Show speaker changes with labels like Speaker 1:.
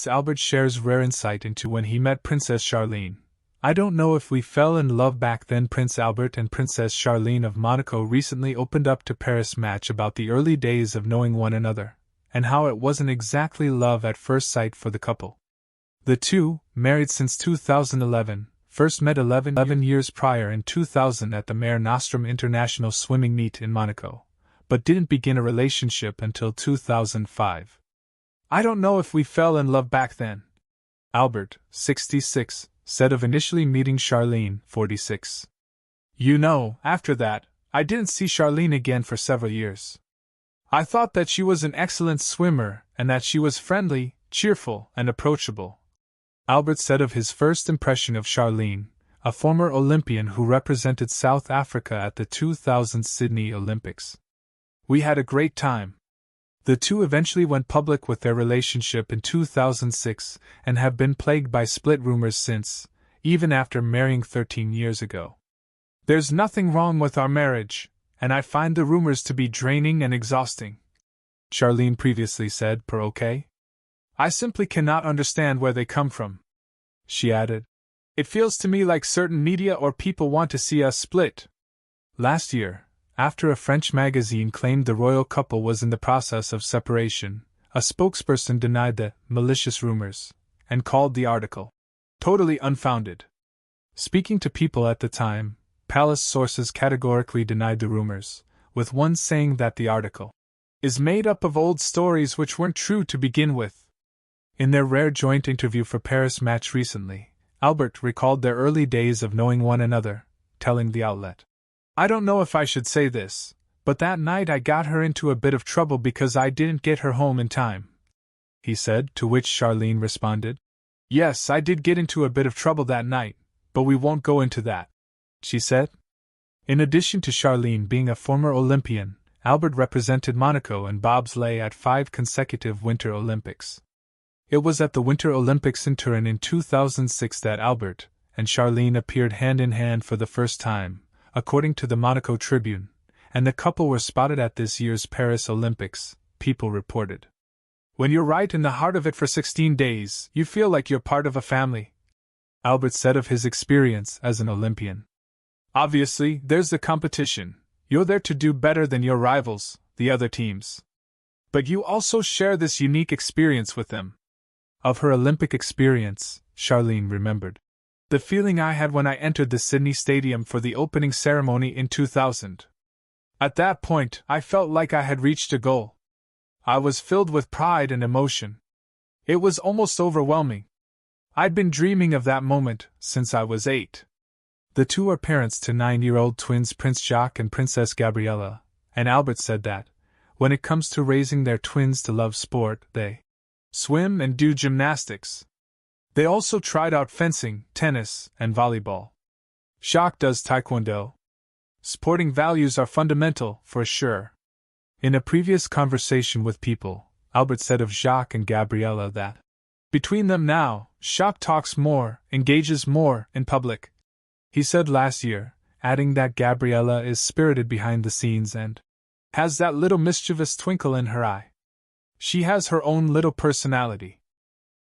Speaker 1: Prince Albert shares rare insight into when he met Princess Charlene. I don't know if we fell in love back then. Prince Albert and Princess Charlene of Monaco recently opened up to Paris Match about the early days of knowing one another, and how it wasn't exactly love at first sight for the couple. The two, married since 2011, first met 11 years prior in 2000 at the Mare Nostrum International Swimming Meet in Monaco, but didn't begin a relationship until 2005. I don't know if we fell in love back then, Albert, 66, said of initially meeting Charlene, 46. You know, after that, I didn't see Charlene again for several years. I thought that she was an excellent swimmer and that she was friendly, cheerful, and approachable. Albert said of his first impression of Charlene, a former Olympian who represented South Africa at the 2000 Sydney Olympics. We had a great time. The two eventually went public with their relationship in 2006 and have been plagued by split rumors since, even after marrying 13 years ago. There's nothing wrong with our marriage, and I find the rumors to be draining and exhausting, Charlene previously said per OK. I simply cannot understand where they come from. She added, It feels to me like certain media or people want to see us split. Last year, after a French magazine claimed the royal couple was in the process of separation, a spokesperson denied the malicious rumors and called the article totally unfounded. Speaking to People at the time, palace sources categorically denied the rumors, with one saying that the article is made up of old stories which weren't true to begin with. In their rare joint interview for Paris Match recently, Albert recalled their early days of knowing one another, telling the outlet, I don't know if I should say this, but that night I got her into a bit of trouble because I didn't get her home in time. He said, to which Charlene responded, Yes, I did get into a bit of trouble that night, but we won't go into that, she said. In addition to Charlene being a former Olympian, Albert represented Monaco and bobsleigh at 5 consecutive Winter Olympics. It was at the Winter Olympics in Turin in 2006 that Albert and Charlene appeared hand in hand for the first time, according to the Monaco Tribune, and the couple were spotted at this year's Paris Olympics, People reported. When you're right in the heart of it for 16 days, you feel like you're part of a family, Albert said of his experience as an Olympian. Obviously, there's the competition. You're there to do better than your rivals, the other teams. But you also share this unique experience with them. Of her Olympic experience, Charlene remembered the feeling I had when I entered the Sydney Stadium for the opening ceremony in 2000. At that point, I felt like I had reached a goal. I was filled with pride and emotion. It was almost overwhelming. I'd been dreaming of that moment since I was 8. The two are parents to 9-year-old twins Prince Jacques and Princess Gabriella, and Albert said that, when it comes to raising their twins to love sport, they swim and do gymnastics. They also tried out fencing, tennis, and volleyball. Jacques does taekwondo. Sporting values are fundamental, for sure. In a previous conversation with People, Albert said of Jacques and Gabriella that, between them now, Jacques talks more, engages more, in public. He said last year, adding that Gabriella is spirited behind the scenes and has that little mischievous twinkle in her eye. She has her own little personality.